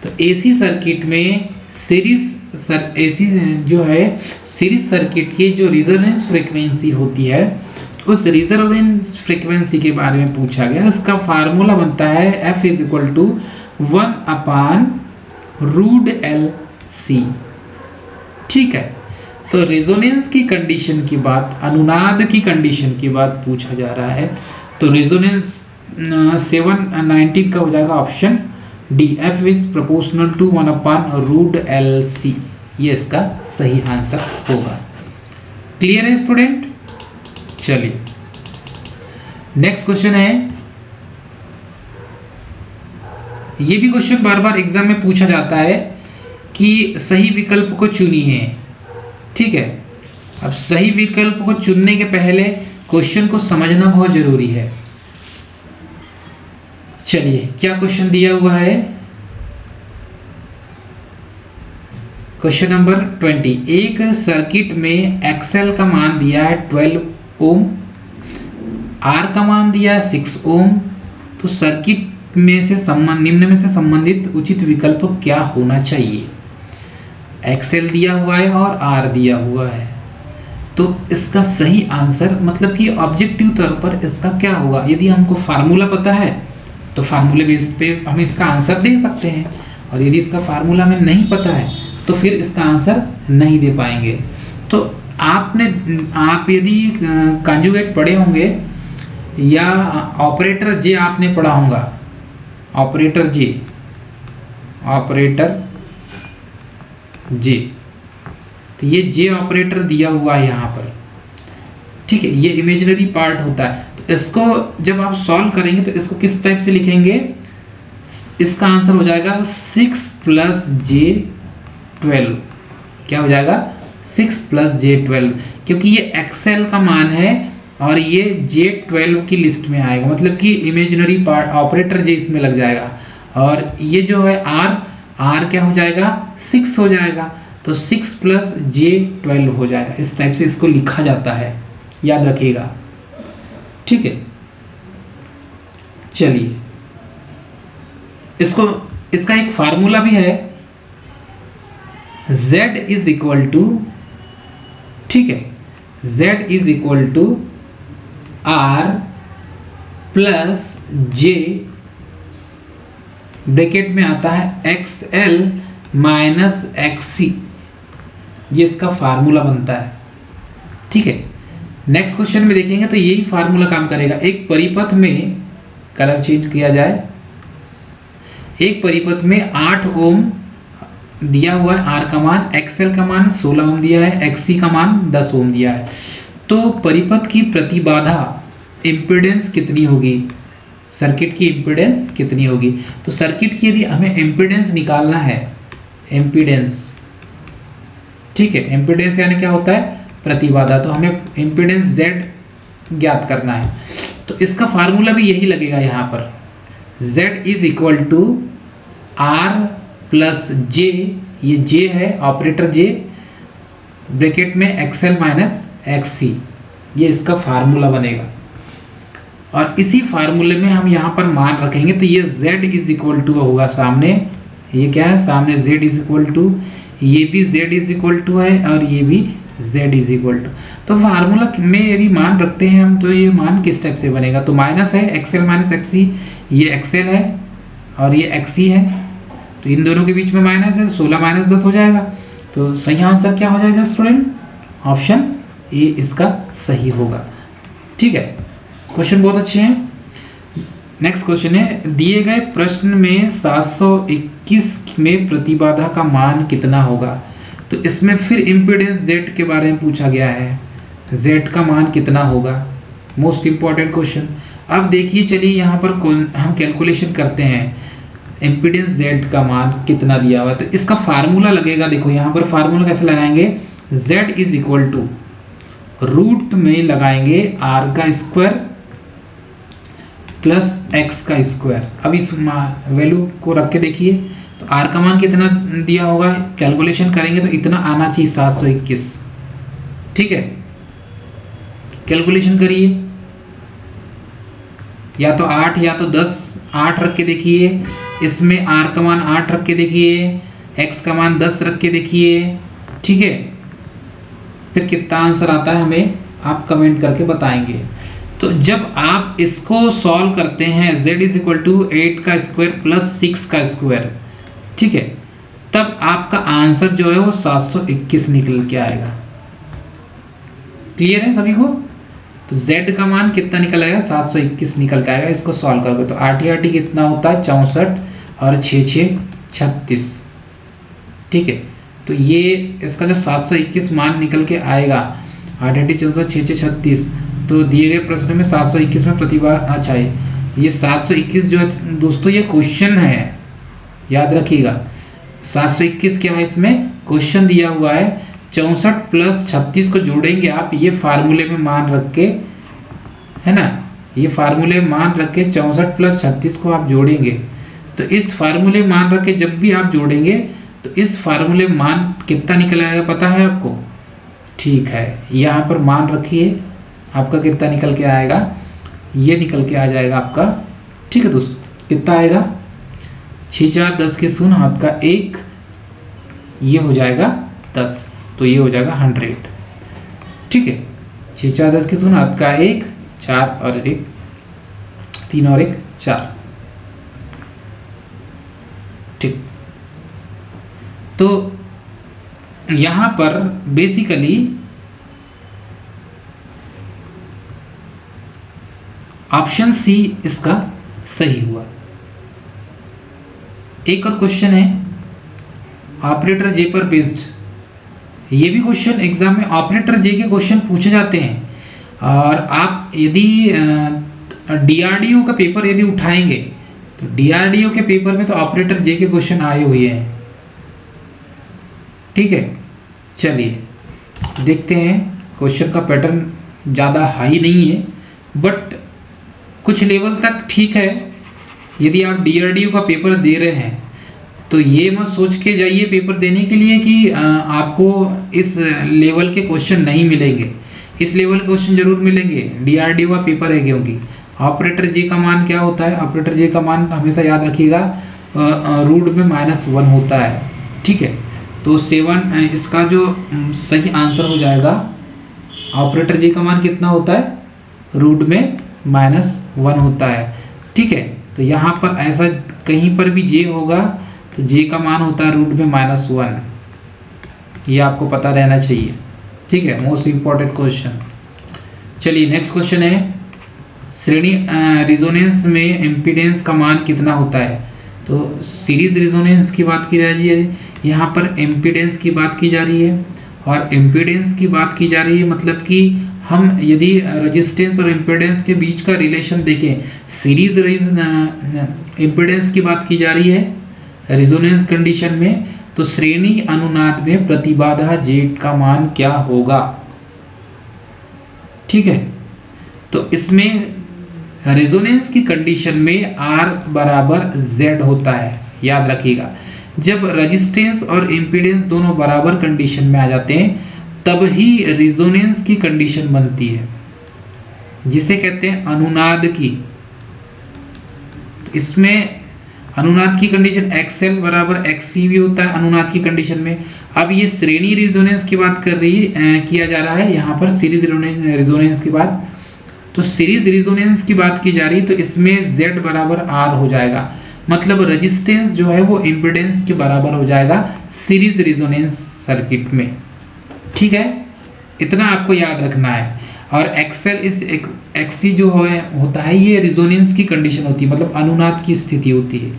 तो AC सर्किट में AC जो है सीरीज सर्किट की जो रिजोनेंस फ्रीक्वेंसी होती है, उस रिजोनेंस फ्रीक्वेंसी के बारे में पूछा गया। इसका फार्मूला बनता है F = 1/√LC। ठीक है, तो रेजोनेंस की कंडीशन की बात, अनुनाद की कंडीशन की बात पूछा जा रहा है। तो रेजोनेंस 719 का हो जाएगा ऑप्शन डी, F = 1/√LC। ये इसका सही आंसर होगा। क्लियर है स्टूडेंट। चलिए नेक्स्ट क्वेश्चन है। ये भी क्वेश्चन बार बार एग्जाम में पूछा जाता है कि सही विकल्प को चुनिए। ठीक है, अब सही विकल्प को चुनने के पहले क्वेश्चन को समझना बहुत जरूरी है। चलिए क्या क्वेश्चन दिया हुआ है। Question number 20। एक सर्किट में XL का मान दिया है 12 ओम, R का मान दिया है 6 ओम। तो सर्किट में से निम्न में से संबंधित उचित विकल्प क्या होना चाहिए। XL दिया हुआ है और R दिया हुआ है। तो इसका सही आंसर मतलब कि ऑब्जेक्टिव तौर पर इसका क्या होगा। यदि हमको फार्मूला पता है तो फार्मूले बेस पे हम इसका आंसर दे सकते हैं, और यदि इसका फार्मूला हमें नहीं पता है तो फिर इसका आंसर नहीं दे पाएंगे। तो आप यदि कंजुगेट पढ़े होंगे या ऑपरेटर जे आपने पढ़ा होगा, ऑपरेटर जे, तो ये जे ऑपरेटर दिया हुआ है यहाँ पर। ठीक है, ये इमेजिनरी पार्ट होता है। तो इसको जब आप सॉल्व करेंगे तो इसको किस टाइप से लिखेंगे। इसका आंसर हो जाएगा 6 + J12। क्या हो जाएगा 6 + J12, क्योंकि ये XL का मान है और ये J12 की लिस्ट में आएगा, मतलब कि इमेजिनरी पार्ट ऑपरेटर जे इसमें लग जाएगा। और ये जो है R क्या हो जाएगा 6 हो जाएगा। तो 6 + J12 हो जाएगा। इस टाइप से इसको लिखा जाता है, याद रखिएगा। ठीक है, चलिए इसका एक फार्मूला भी है, Z = ठीक है, Z = R + J, ब्रैकेट में आता है XL - XC। ये इसका फार्मूला बनता है। ठीक है, नेक्स्ट क्वेश्चन में देखेंगे तो यही फार्मूला काम करेगा। एक परिपथ में, कलर चेंज किया जाए, एक परिपथ में 8 ओम दिया हुआ है, R का मान, XL का मान 16 ओम दिया है, XC का मान 10 ओम दिया है। तो परिपथ की प्रतिबाधा इम्पीडेंस कितनी होगी, सर्किट की इम्पीडेंस कितनी होगी। तो सर्किट की यदि हमें इम्पीडेंस निकालना है, इम्पीडेंस, ठीक है, इम्पीडेंस यानी क्या होता है प्रतिबाधा। तो हमें इम्पीडेंस Z ज्ञात करना है। तो इसका फार्मूला भी यही लगेगा यहाँ पर, Z = R + J, ये J है ऑपरेटर J, ब्रैकेट में XL - XC, ये इसका फार्मूला बनेगा। और इसी फार्मूले में हम यहाँ पर मान रखेंगे। तो ये Z = होगा सामने, ये क्या है सामने Z = ये भी Z = है और ये भी Z = तो फार्मूला में यदि मान रखते हैं हम तो ये मान किस टाइप से बनेगा। तो माइनस है XL - XC, ये XL है और ये XC है, तो इन दोनों के बीच में माइनस है, 16 - 10 हो जाएगा। तो सही आंसर क्या हो जाएगा स्टूडेंट, ऑप्शन ए इसका सही होगा। ठीक है, क्वेश्चन बहुत अच्छे हैं। नेक्स्ट क्वेश्चन है, दिए गए प्रश्न में 721 में प्रतिबाधा का मान कितना होगा। तो इसमें फिर इम्पीडेंस Z के बारे में पूछा गया है, Z का मान कितना होगा, मोस्ट इंपॉर्टेंट क्वेश्चन। अब देखिए, चलिए यहाँ पर हम कैलकुलेशन करते हैं, इम्पीडेंस Z का मान कितना दिया हुआ है। तो इसका फार्मूला लगेगा, देखो यहाँ पर फार्मूला कैसे लगाएंगे, Z = रूट में लगाएंगे आर का स्क्वायर प्लस एक्स का स्क्वायर। अब इस वैल्यू को रख के देखिए तो आर का मान कितना दिया होगा, कैलकुलेशन करेंगे तो इतना आना चाहिए 721। ठीक है, कैलकुलेशन करिए, या तो 8 या तो 10। 8 रख के देखिए, इसमें आर का मान 8 रख के देखिए, एक्स का मान 10 रख के देखिए। ठीक है, फिर कितना आंसर आता है हमें आप कमेंट करके बताएंगे। तो जब आप इसको सॉल्व करते हैं z इज इक्वल टू 8 का स्क्वायर प्लस 6 का स्क्वायर, ठीक है, तब आपका आंसर जो है वो 721 निकल के आएगा। क्लियर है सभी को? तो z का मान कितना निकल आएगा, 721 निकल के आएगा इसको सॉल्व करोगे तो। 8 8 कितना होता है 64 और 6 6 36। ठीक है, तो ये इसका जो 721 मान निकल के आएगा, 8 8 64 6 6 36, तो दिए गए प्रश्न में 721 में प्रतिबाधा। अच्छा, ये 721 जो है दोस्तों ये क्वेश्चन है, याद रखिएगा। 721 क्या है, इसमें क्वेश्चन दिया हुआ है। 64 प्लस 36 को जोड़ेंगे आप, ये फार्मूले में मान रख के, है ना, ये फार्मूले में मान रख के 64 प्लस 36 को आप जोड़ेंगे तो इस फार्मूले में मान रख के जब भी आप जोड़ेंगे तो इस फार्मूले में मान कितना निकल आएगा पता है आपको? ठीक है, यहाँ पर मान रखिए, आपका कितना निकल के आएगा, ये निकल के आ जाएगा आपका। ठीक है दोस्तों, कितना आएगा 6 4 10 के शून्य, हाथ का 1, ये हो जाएगा 10, तो ये हो जाएगा 100। ठीक है, 6 4 10 के शून्य, हाथ का 1, 4 और 1, 3 और 1 4। ठीक, तो यहां पर बेसिकली ऑप्शन सी इसका सही हुआ। एक और क्वेश्चन है ऑपरेटर जे पर बेस्ड। ये भी क्वेश्चन एग्जाम में ऑपरेटर जे के क्वेश्चन पूछे जाते हैं, और आप यदि डीआरडीओ का पेपर यदि उठाएंगे तो डीआरडीओ के पेपर में तो ऑपरेटर जे के क्वेश्चन आए हुए हैं। ठीक है, चलिए देखते हैं। क्वेश्चन का पैटर्न ज़्यादा हाई नहीं है, बट कुछ लेवल तक ठीक है। यदि आप डीआरडीओ का पेपर दे रहे हैं तो ये मत सोच के जाइए पेपर देने के लिए कि आपको इस लेवल के क्वेश्चन नहीं मिलेंगे। इस लेवल के क्वेश्चन जरूर मिलेंगे, डीआरडीओ का पेपर है। क्योंकि ऑपरेटर जे का मान क्या होता है, ऑपरेटर जे का मान हमेशा याद रखिएगा रूट में -1 होता है। ठीक है, तो 7 इसका जो सही आंसर हो जाएगा, ऑपरेटर जे का मान कितना होता है, रूट में -1 होता है। ठीक है, तो यहाँ पर ऐसा कहीं पर भी जे होगा तो जे का मान होता है रूट में -1, ये आपको पता रहना चाहिए। ठीक है, मोस्ट इम्पॉर्टेंट क्वेश्चन। चलिए नेक्स्ट क्वेश्चन है, श्रेणी रिजोनेंस में इम्पीडेंस का मान कितना होता है। तो सीरीज रिजोनेंस की बात की जा रही है, यहाँ पर इम्पीडेंस की बात की जा रही है, और इम्पीडेंस की बात की जा रही है मतलब कि हम यदि रेजिस्टेंस और इम्पीडेंस के बीच का रिलेशन देखें, सीरीज इम्पीडेंस की बात की जा रही है रिजोनेंस कंडीशन में, तो श्रेणी अनुनाद में प्रतिबाधा जेड का मान क्या होगा। ठीक है, तो इसमें रेजोनेंस की कंडीशन में R बराबर Z होता है, याद रखिएगा। जब रेजिस्टेंस और इम्पीडेंस दोनों बराबर कंडीशन में आ जाते हैं तब ही रेजोनेंस की कंडीशन बनती है, जिसे कहते हैं अनुनाद की। इसमें अनुनाद की कंडीशन XL बराबर XC भी होता है अनुनाद की कंडीशन में। अब ये श्रेणी रेजोनेंस की बात कर रही है, किया जा रहा है यहाँ पर सीरीज रेजोनेंस की बात। तो सीरीज रेजोनेंस की बात की जा रही है तो इसमें Z बराबर R हो जाएगा, मतलब रेजिस्टेंस जो है वो इम्पीडेंस के बराबर हो जाएगा सीरीज रेजोनेंस सर्किट में। ठीक है, इतना आपको याद रखना है। और XL इस XC जो होता है ये रेजोनेंस की कंडीशन होती है, मतलब अनुनाद की स्थिति होती है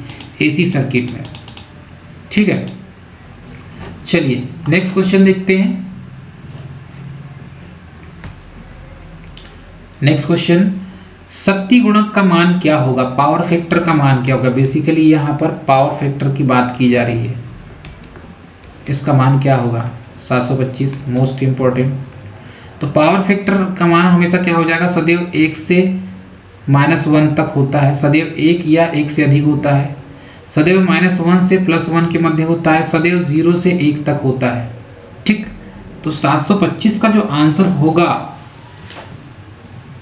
AC सर्किट में। ठीक है, चलिए नेक्स्ट क्वेश्चन देखते हैं। नेक्स्ट क्वेश्चन, शक्ति गुणक का मान क्या होगा, पावर फैक्टर का मान क्या होगा। बेसिकली यहाँ पर पावर फैक्टर की बात की जा रही है, इसका मान क्या होगा 725, मोस्ट इम्पोर्टेंट। तो पावर फैक्टर का मान हमेशा क्या हो जाएगा, सदैव 1 से -1 तक होता है, सदैव 1 या 1 से अधिक होता है, सदैव -1 से +1 के मध्य होता है, सदैव 0 से 1 तक होता है। ठीक, तो 725 का जो आंसर होगा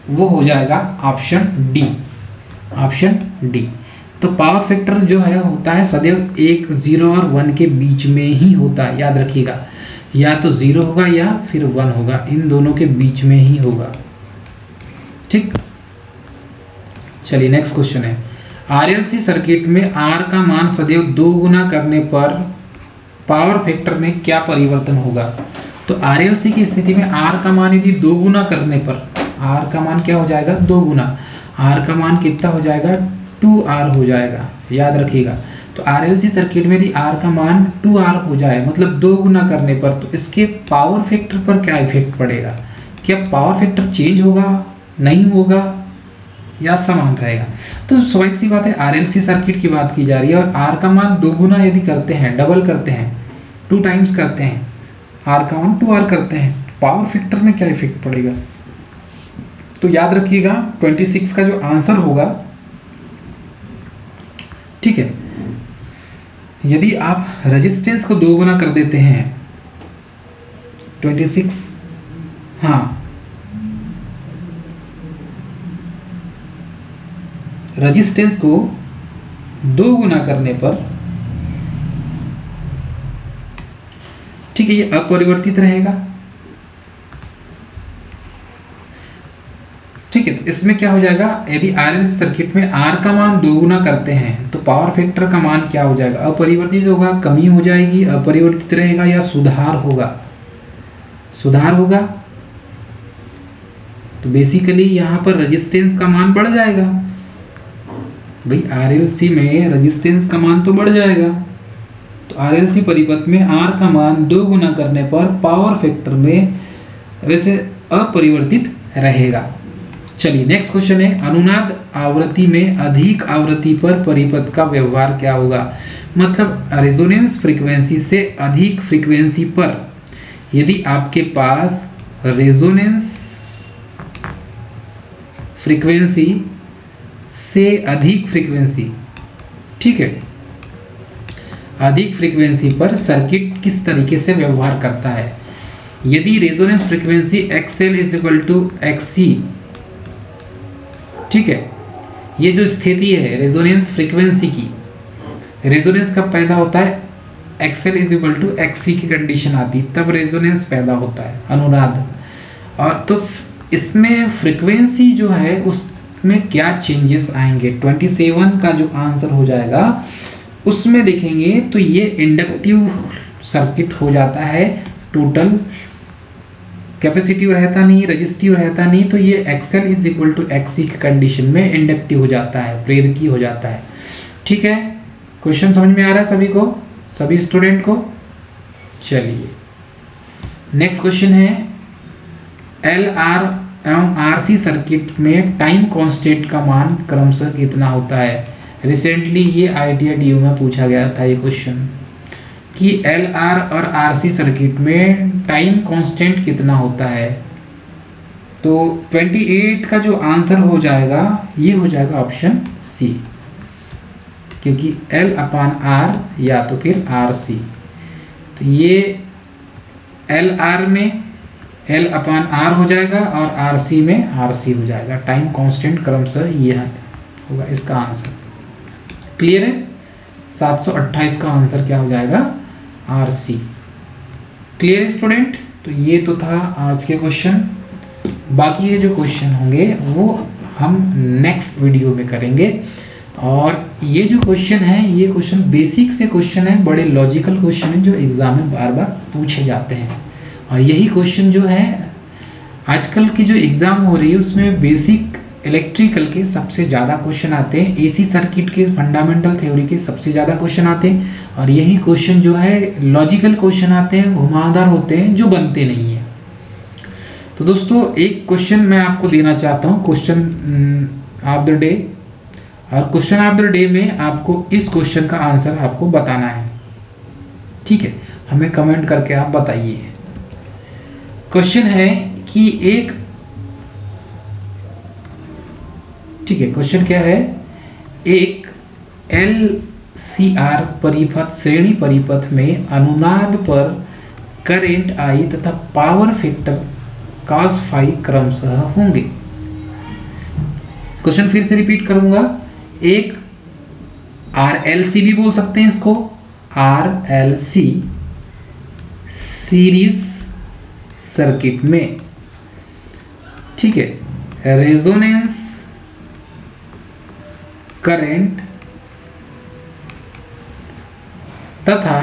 वो हो जाएगा ऑप्शन डी, ऑप्शन डी। तो पावर फैक्टर जो है होता है सदैव 1, 0 और 1 के बीच में ही होता है, याद रखिएगा, या तो 0 होगा या फिर 1 होगा, इन दोनों के बीच में ही होगा। ठीक, चलिए नेक्स्ट क्वेश्चन है, आरएलसी सर्किट में आर का मान सदैव 2 गुना करने पर पावर फैक्टर में क्या परिवर्तन होगा। तो आरएलसी की स्थिति में आर का मान यदि 2 गुना करने पर आर का मान क्या हो जाएगा, 2 गुना, आर का मान कितना हो जाएगा, 2R हो जाएगा, याद रखिएगा। तो आरएलसी सर्किट में यदि आर का मान 2R हो जाए, मतलब 2 गुना करने पर, तो इसके पावर फैक्टर पर क्या इफेक्ट पड़ेगा, क्या पावर फैक्टर चेंज होगा, नहीं होगा, या समान रहेगा। तो स्वाभाविक सी बात है, आरएलसी सर्किट की बात की जा रही है और आर का मान 2 गुना यदि करते हैं, डबल करते हैं, 2 टाइम्स करते हैं, आर का मान 2R करते हैं, पावर फैक्टर में क्या इफेक्ट पड़ेगा। तो याद रखिएगा 26 का जो आंसर होगा, ठीक है, यदि आप रेजिस्टेंस को 2 गुना कर देते हैं, 26, हाँ, रेजिस्टेंस को 2 गुना करने पर, ठीक है, ये अपरिवर्तित रहेगा। ठीक है, तो इसमें क्या हो जाएगा, यदि आरएलसी सर्किट में आर का मान 2 गुना करते हैं तो पावर फैक्टर का मान क्या हो जाएगा, अपरिवर्तित होगा, कमी हो जाएगी, अपरिवर्तित रहेगा, या सुधार होगा, सुधार होगा। तो बेसिकली यहाँ पर रेजिस्टेंस का मान बढ़ जाएगा, भाई आरएलसी में रेजिस्टेंस का मान तो बढ़ जाएगा। तो आरएलसी परिपथ में आर का मान 2 गुना करने पर पावर फैक्टर में वैसे अपरिवर्तित रहेगा। चलिए नेक्स्ट क्वेश्चन है, अनुनाद आवृत्ति में अधिक आवृत्ति पर परिपथ का व्यवहार क्या होगा। मतलब रेजोनेंस फ्रीक्वेंसी से अधिक फ्रीक्वेंसी पर यदि आपके पास रेजोनेंस फ्रीक्वेंसी से अधिक फ्रीक्वेंसी, ठीक है, अधिक फ्रीक्वेंसी पर सर्किट किस तरीके से व्यवहार करता है। यदि रेजोनेंस फ्रीक्वेंसी XL = XC, ठीक है, ये जो स्थिति है रेजोनेंस फ्रीक्वेंसी की, रेजोनेंस कब पैदा होता है, XL = XC की कंडीशन आती, तब रेजोनेंस पैदा होता है, अनुनाद। और तो इसमें फ्रीक्वेंसी जो है उसमें क्या चेंजेस आएंगे, 27 का जो आंसर हो जाएगा उसमें देखेंगे तो ये इंडक्टिव सर्किट हो जाता है, टोटल कैपेसिटिव रहता नहीं, रजिस्टिव रहता नहीं, तो ये XL = XC की कंडीशन में इंडक्टिव हो जाता है, प्रेरकी हो जाता है। ठीक है, क्वेश्चन समझ में आ रहा है सभी को, सभी स्टूडेंट को। चलिए नेक्स्ट क्वेश्चन है, LR एवं RC सर्किट में टाइम कांस्टेंट का मान क्रमशः कितना होता है। रिसेंटली ये IITI DU में पूछा गया था ये क्वेश्चन कि LR और RC सर्किट में टाइम कांस्टेंट कितना होता है। तो 28 का जो आंसर हो जाएगा ये हो जाएगा ऑप्शन सी, क्योंकि L/R या तो फिर RC, तो ये LR में L/R हो जाएगा और RC में RC हो जाएगा। टाइम कांस्टेंट क्रमशः ये होगा इसका आंसर। क्लियर है, 728 का आंसर क्या हो जाएगा, RC। क्लियर है स्टूडेंट। तो ये तो था आज के क्वेश्चन, बाकी ये जो क्वेश्चन होंगे वो हम नेक्स्ट वीडियो में करेंगे। और ये जो क्वेश्चन है ये क्वेश्चन बेसिक से क्वेश्चन है, बड़े लॉजिकल क्वेश्चन है जो एग्जाम में बार बार पूछे जाते हैं। और यही क्वेश्चन जो है आजकल की जो एग्ज़ाम हो रही है उसमें बेसिक इलेक्ट्रिकल के सबसे ज़्यादा क्वेश्चन आते हैं, एसी सर्किट के फंडामेंटल थ्योरी के सबसे ज़्यादा क्वेश्चन आते हैं, और यही क्वेश्चन जो है लॉजिकल क्वेश्चन आते हैं, घुमावदार होते हैं, जो बनते नहीं हैं। तो दोस्तों एक क्वेश्चन मैं आपको देना चाहता हूँ, क्वेश्चन ऑफ द डे। और क्वेश्चन ऑफ द डे में आपको इस क्वेश्चन का आंसर आपको बताना है, ठीक है, हमें कमेंट करके आप बताइए। क्वेश्चन है कि एक, ठीक है, क्वेश्चन क्या है, एक LCR परिपथ, श्रेणी परिपथ में अनुनाद पर करंट आई तथा पावर फैक्टर cos फाई क्रमशः होंगे। क्वेश्चन फिर से रिपीट करूंगा, एक RLC भी बोल सकते हैं इसको, RLC सीरीज सर्किट में, ठीक है, रेजोनेंस करंट तथा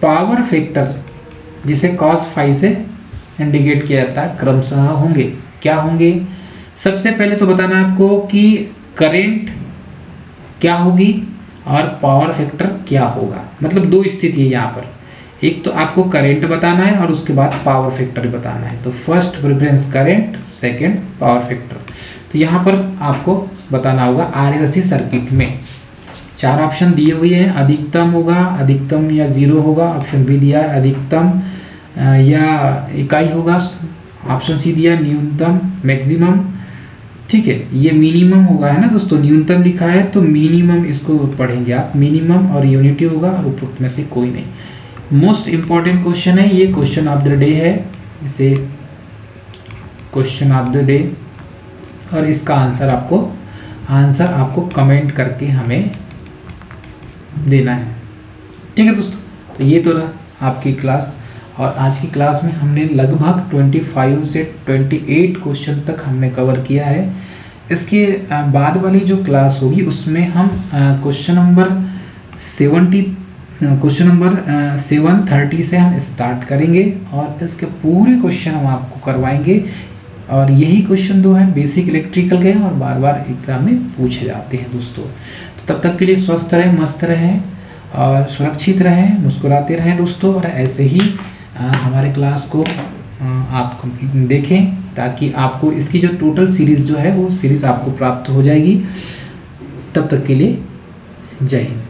पावर फैक्टर जिसे cos फाई से इंडिकेट किया जाता है क्रमशः होंगे। क्या होंगे? सबसे पहले तो बताना है आपको कि करंट क्या होगी और पावर फैक्टर क्या होगा। मतलब दो स्थिति है यहाँ पर, एक तो आपको करंट बताना है और उसके बाद पावर फैक्टर बताना है। तो first preference current, second power factor. तो यहाँ पर आपको बताना होगा RLC सर्किट में 4 ऑप्शन दिए हुए हैं, अधिकतम होगा, अधिकतम या 0 होगा, ऑप्शन बी दिया है अधिकतम या इकाई होगा, ऑप्शन सी दिया न्यूनतम मैक्सिमम, ठीक है, ये मिनिमम होगा, है ना दोस्तों, न्यूनतम लिखा है तो मिनिमम इसको पढ़ेंगे आप, मिनिमम और यूनिटी होगा और उपरोक्त में से कोई नहीं। मोस्ट इंपॉर्टेंट क्वेश्चन है ये, क्वेश्चन ऑफ द डे है, इसे क्वेश्चन ऑफ द डे, और इसका आंसर आपको कमेंट करके हमें देना है, ठीक है दोस्तों। तो ये तो रहा आपकी क्लास, और आज की क्लास में हमने लगभग 25 से 28 क्वेश्चन तक हमने कवर किया है। इसके बाद वाली जो क्लास होगी उसमें हम क्वेश्चन नंबर 730 से हम स्टार्ट करेंगे और इसके पूरे क्वेश्चन हम आपको करवाएंगे। और यही क्वेश्चन 2 है बेसिक इलेक्ट्रिकल के और बार बार एग्जाम में पूछे जाते हैं दोस्तों। तो तब तक के लिए स्वस्थ रहें, मस्त रहें और सुरक्षित रहें, मुस्कुराते रहें दोस्तों। और ऐसे ही हमारे क्लास को आप देखें ताकि आपको इसकी जो टोटल सीरीज़ जो है वो सीरीज़ आपको प्राप्त हो जाएगी। तब तक के लिए जय हिंद।